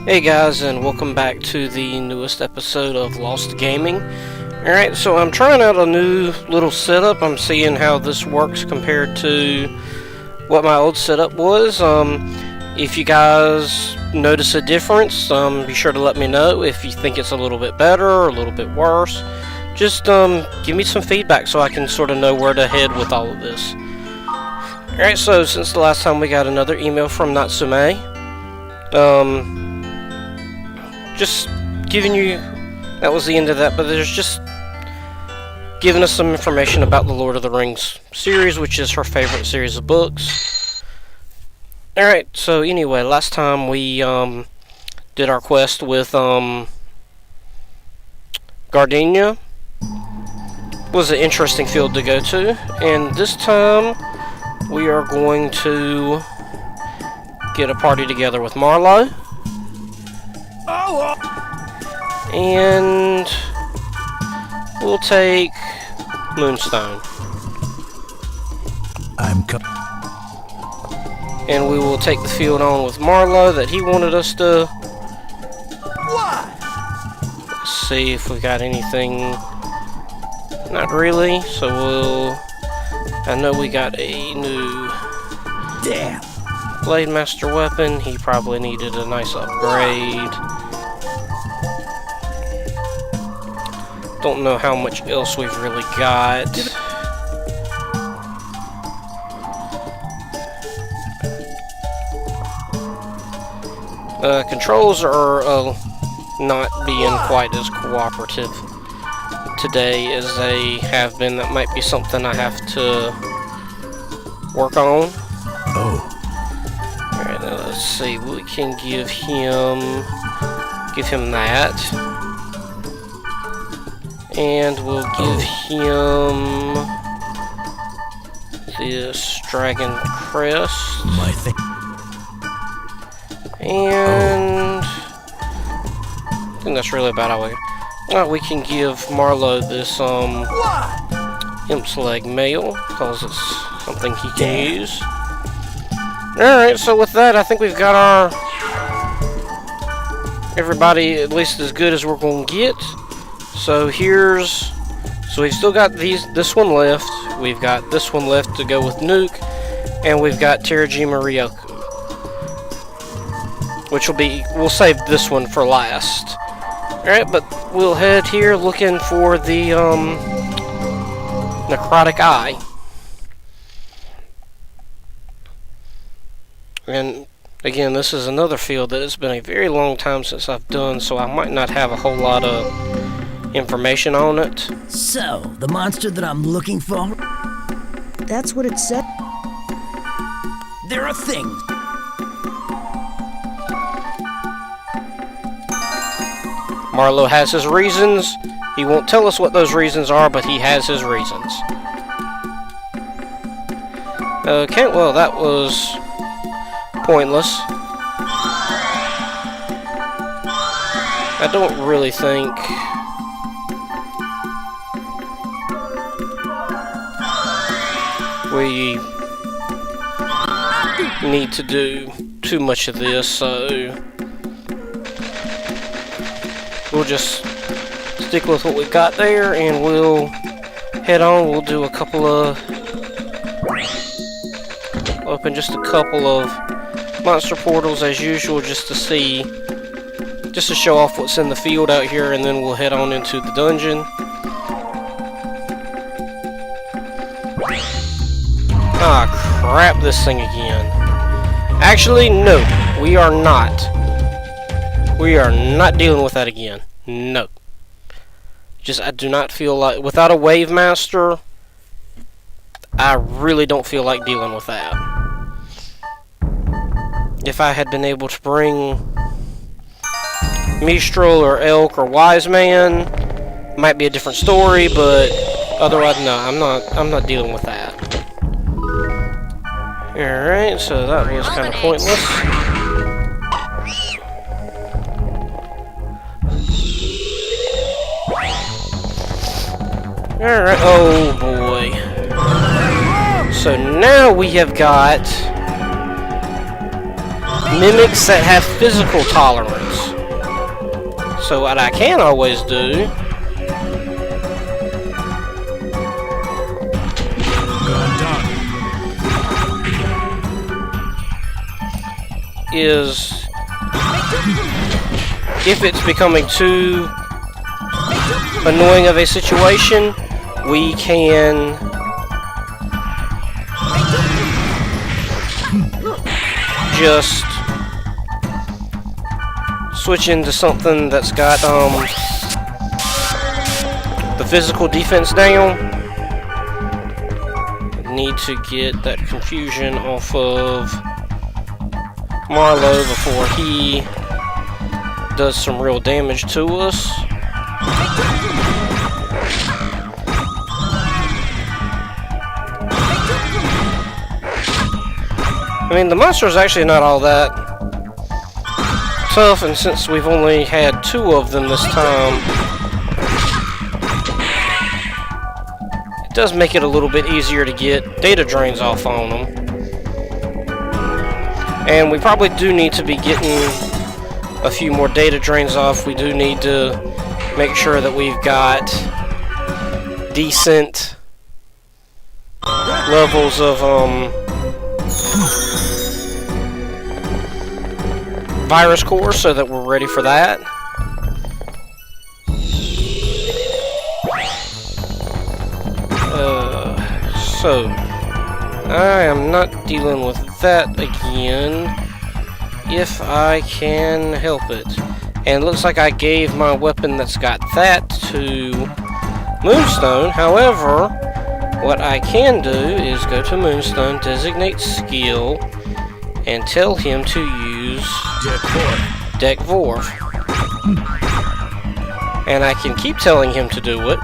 Hey guys, and welcome back to the newest episode of Lost Gaming. Alright, so I'm trying out a new little setup. I'm seeing how this works compared to what my old setup was. If you guys notice a difference, be sure to let me know. If you think it's a little bit better or a little bit worse, just give me some feedback so I can sort of know where to head with all of this. Alright, so since the last time we got another email from Natsume, just giving you, that was the end of that, but there's just giving us some information about the Lord of the Rings series, which is her favorite series of books. Alright, so anyway, last time we did our quest with Gardenia. Was an interesting field to go to, and this time we are going to get a party together with Marlo. And we'll take Moonstone. And we will take the field on with Marlo that he wanted us to. Let's see if we got anything. Not really, so we'll. I know we got a new Blade Master weapon. He probably needed a nice upgrade. Don't know how much else we've really got. Controls are not being quite as cooperative today as they have been. That might be something I have to work on. Alright, now let's see. We can give him that. And we'll give him this Dragon Crest. And I think that's really about all we can give Marlo this Imp's Leg Mail, because it's something he can use. Alright, so with that, I think we've got our everybody at least as good as we're going to get. So we've still got this one left. We've got this one left to go with Nuke, and we've got Terajima Ryoku, which we'll save this one for last. Alright, but we'll head here looking for the Necrotic Eye. And again, this is another field that it's been a very long time since I've done, so I might not have a whole lot of information on it. So, the monster that I'm looking for? That's what it said. There are things. Marlo has his reasons. He won't tell us what those reasons are, but he has his reasons. Okay, well, that was pointless. I don't really think we need to do too much of this, so we'll just stick with what we've got there, and we'll head on. We'll do a couple of open just a couple of monster portals as usual, just to show off what's in the field out here, and then we'll head on into the dungeon. Ah, crap, this thing again. Actually, no, we are not. We are not dealing with that again. No. I do not feel like, without a Wave Master, I really don't feel like dealing with that. If I had been able to bring Mistral or Elk or Wise Man, might be a different story, but otherwise, no, I'm not dealing with that. Alright, so that was kind of pointless. Alright, oh boy. So now we have got mimics that have physical tolerance. So what I can always do is, if it's becoming too annoying of a situation, we can just switch into something that's got the physical defense down. Need to get that confusion off of Marlo before he does some real damage to us. I mean, the monster is actually not all that tough, and since we've only had 2 of them this time, it does make it a little bit easier to get data drains off on them. And we probably do need to be getting a few more data drains off. We do need to make sure that we've got decent levels of virus core so that we're ready for that. So I am not dealing with that again if I can help it. And it looks like I gave my weapon that's got that to Moonstone. However, what I can do is go to Moonstone, designate skill, and tell him to use Deck Vorf. And I can keep telling him to do it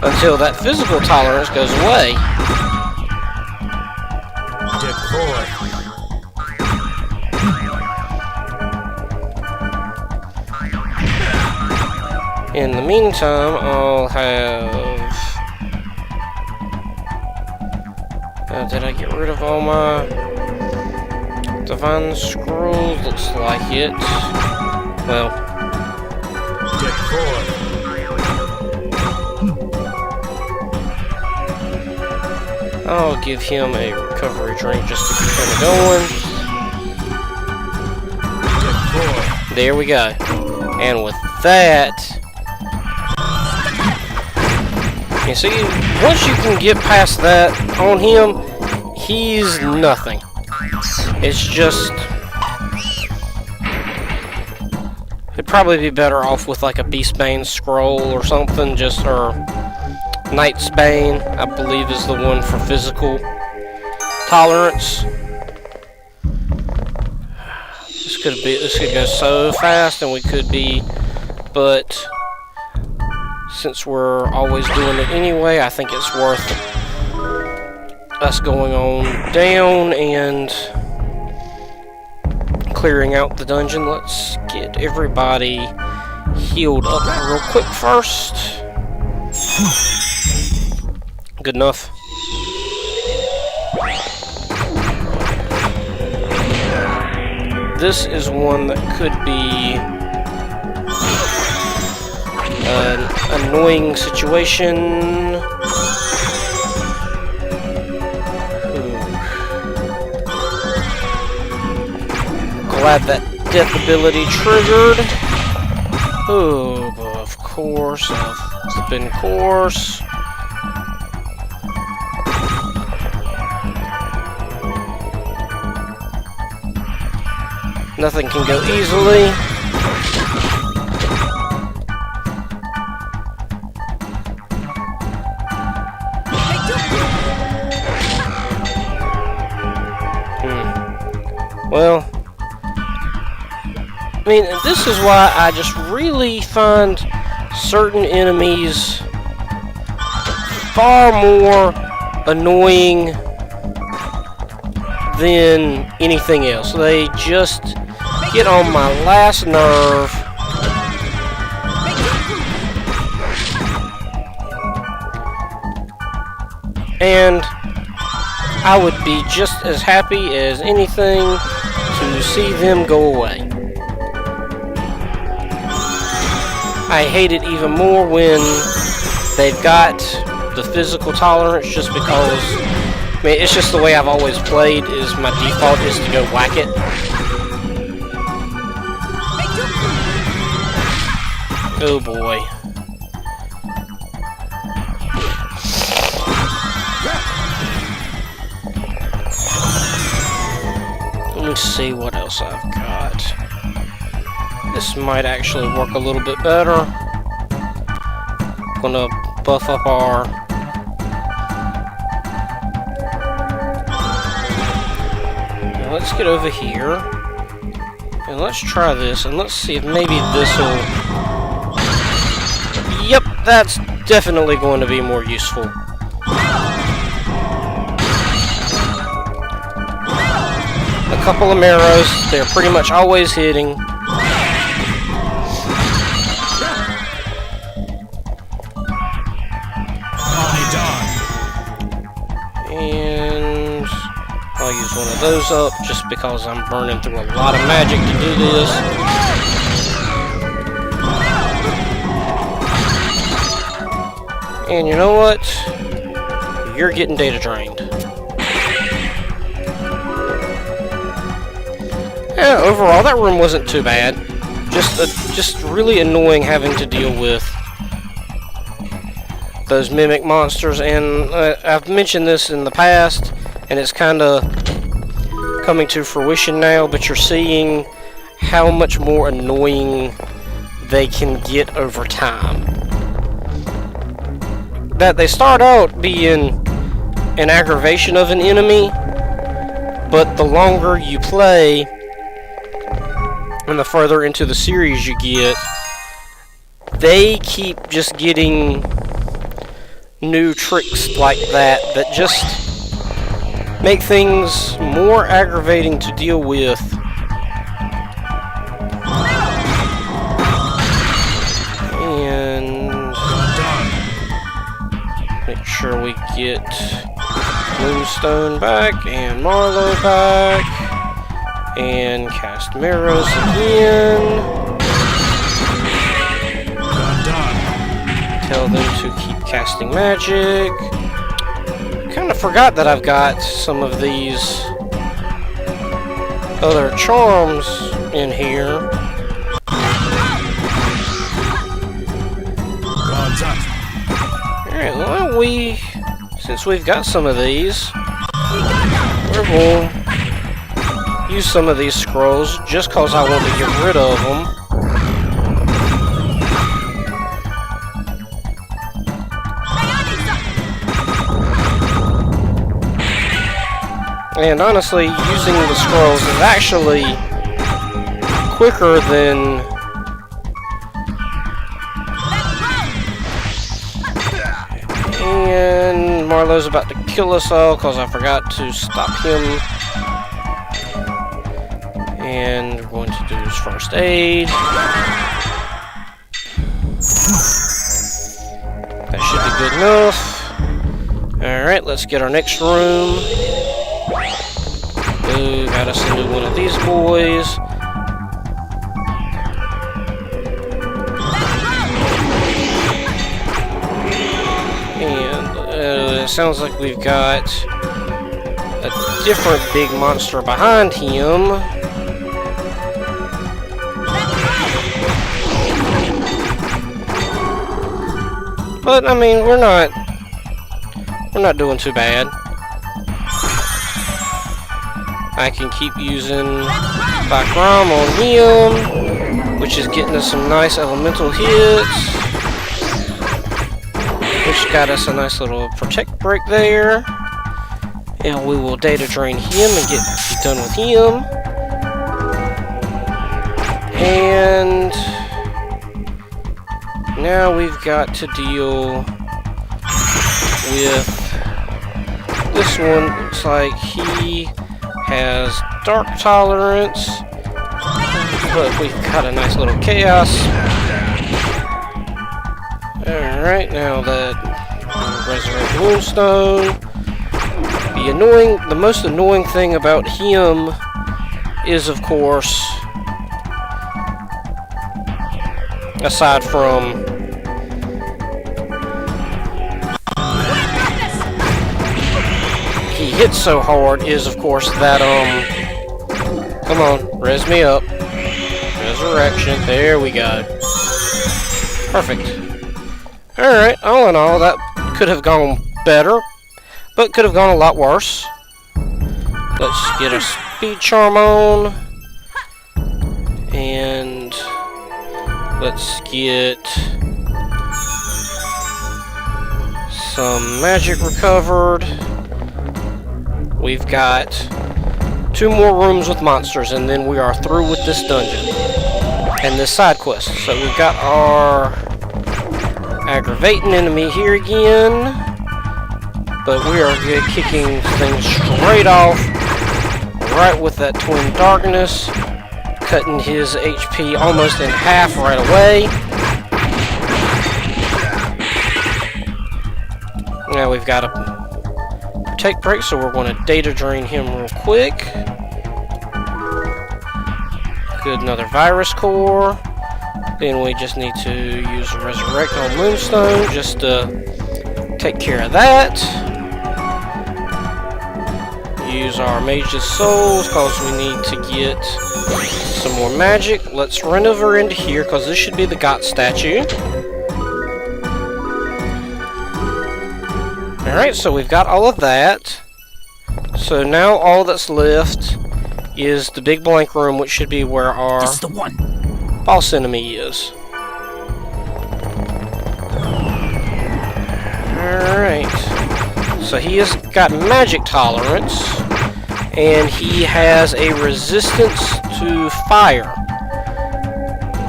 until that physical tolerance goes away. In the meantime, I'll have... did I get rid of all my Divine Scrolls? Looks like it. Well... I'll give him a recovery drink just to keep him going. There we go. And with that... You see, once you can get past that on him, he's nothing. It's just... He'd probably be better off with like a Beastbane scroll or something, just, or Knight's Bane, I believe is the one for physical tolerance. This could go so fast, and we could be, but since we're always doing it anyway, I think it's worth us going on down and clearing out the dungeon. Let's get everybody healed up real quick first. Good enough. This is one that could be an annoying situation. Glad that death ability triggered. Oh, of course, flipping course. Nothing can go easily. Well, I mean, this is why I just really find certain enemies far more annoying than anything else. They just get on my last nerve. And I would be just as happy as anything to see them go away. I hate it even more when they've got the physical tolerance, just because, I mean, it's just the way I've always played, is my default is to go whack it. Oh boy. Let me see what else I've got. This might actually work a little bit better. Gonna buff up our... Now let's get over here. And let's try this, and let's see if maybe this'll... Yep, that's definitely going to be more useful. A couple of arrows, they're pretty much always hitting. And I'll use one of those up just because I'm burning through a lot of magic to do this. And you know what? You're getting data drained. Yeah, overall, that room wasn't too bad. Just really annoying having to deal with those mimic monsters. And I've mentioned this in the past, and it's kind of coming to fruition now, but you're seeing how much more annoying they can get over time. That they start out being an aggravation of an enemy, but the longer you play and the further into the series you get, they keep just getting new tricks like that just make things more aggravating to deal with. And make sure we get Moonstone back and Marlo back. And cast Marrows again. Tell them to keep casting magic. Kind of forgot that I've got some of these other charms in here. Alright, well, since we've got some of these, we're going to use some of these scrolls just because I want to get rid of them. And honestly, using the scrolls is actually quicker than and Marlo's about to kill us all because I forgot to stop him. And we're going to do his first aid. That should be good enough. Alright, let's get our next room. Ooh, got us a new one of these boys. And it sounds like we've got a different big monster behind him. But I mean, we're not doing too bad. I can keep using Bakram on him, which is getting us some nice elemental hits. Which got us a nice little protect break there. And we will data drain him and be done with him. And now we've got to deal with this one. Looks like he has dark tolerance, but we've got a nice little chaos. Alright, now that Resurrect Moonstone, be The most annoying thing about him is, of course, aside from he hits so hard, is of course that come on, res me up. Resurrection, there we go. Perfect. Alright, all in all, that could have gone better, but could have gone a lot worse. Let's get a speed charm on. And let's get some magic recovered. We've got 2 more rooms with monsters, and then we are through with this dungeon and this side quest. So we've got our aggravating enemy here again, but we are kicking things straight off, right with that twin darkness, cutting his HP almost in half right away. Now we've got a take break, so we're going to data drain him real quick. Good, another virus core. Then we just need to use resurrect on Moonstone just to take care of that. Use our mage's souls because we need to get some more magic. Let's run over into here because this should be the God statue. Alright, so we've got all of that. So now all that's left is the big blank room, which should be where our That's the one. boss enemy is. Alright. So he has got magic tolerance, and he has a resistance to fire.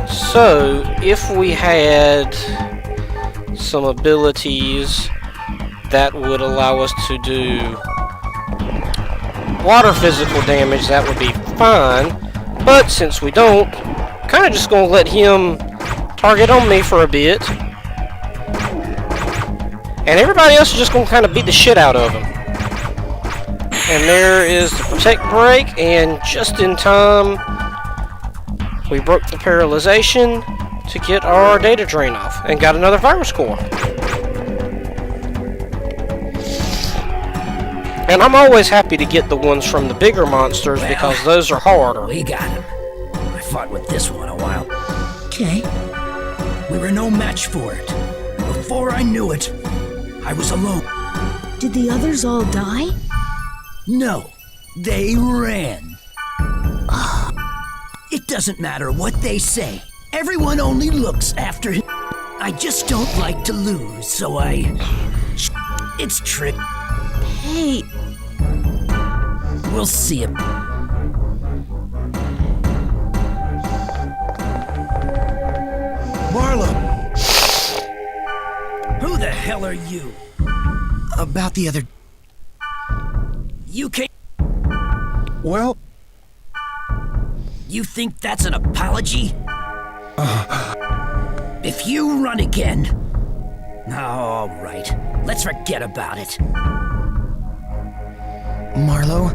So if we had some abilities that would allow us to do water physical damage, that would be fine. But since we don't, kind of just gonna let him target on me for a bit, and everybody else is just gonna kind of beat the shit out of him. And there is the protect break, and just in time we broke the paralyzation to get our data drain off and got another virus core. And I'm always happy to get the ones from the bigger monsters because those are harder. We got him. I fought with this one a while. Okay. We were no match for it. Before I knew it, I was alone. Did the others all die? No, they ran. It doesn't matter what they say. Everyone only looks after him. I just don't like to lose, so it's trick. Hey, We'll see him. Marlo! Who the hell are you? About the other... You can't... Well... You think that's an apology? If you run again... All right, let's forget about it. Marlo,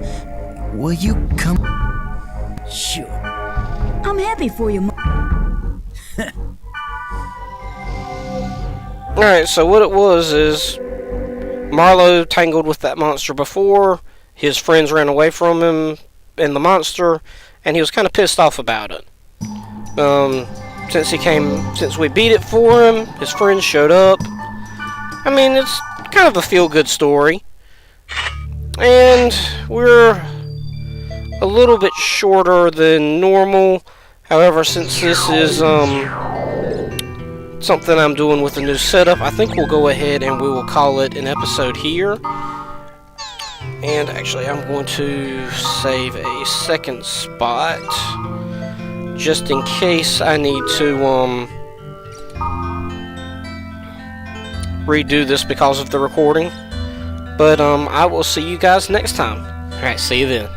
will you come... Sure. I'm happy for you. Alright, so what it was is Marlo tangled with that monster before, his friends ran away from him and the monster, and he was kind of pissed off about it. Since we beat it for him, his friends showed up. I mean, it's kind of a feel-good story. And we're a little bit shorter than normal. However, since this is something I'm doing with a new setup, I think we'll go ahead and we will call it an episode here. And actually, I'm going to save a second spot just in case I need to redo this because of the recording. But I will see you guys next time. Alright, see you then.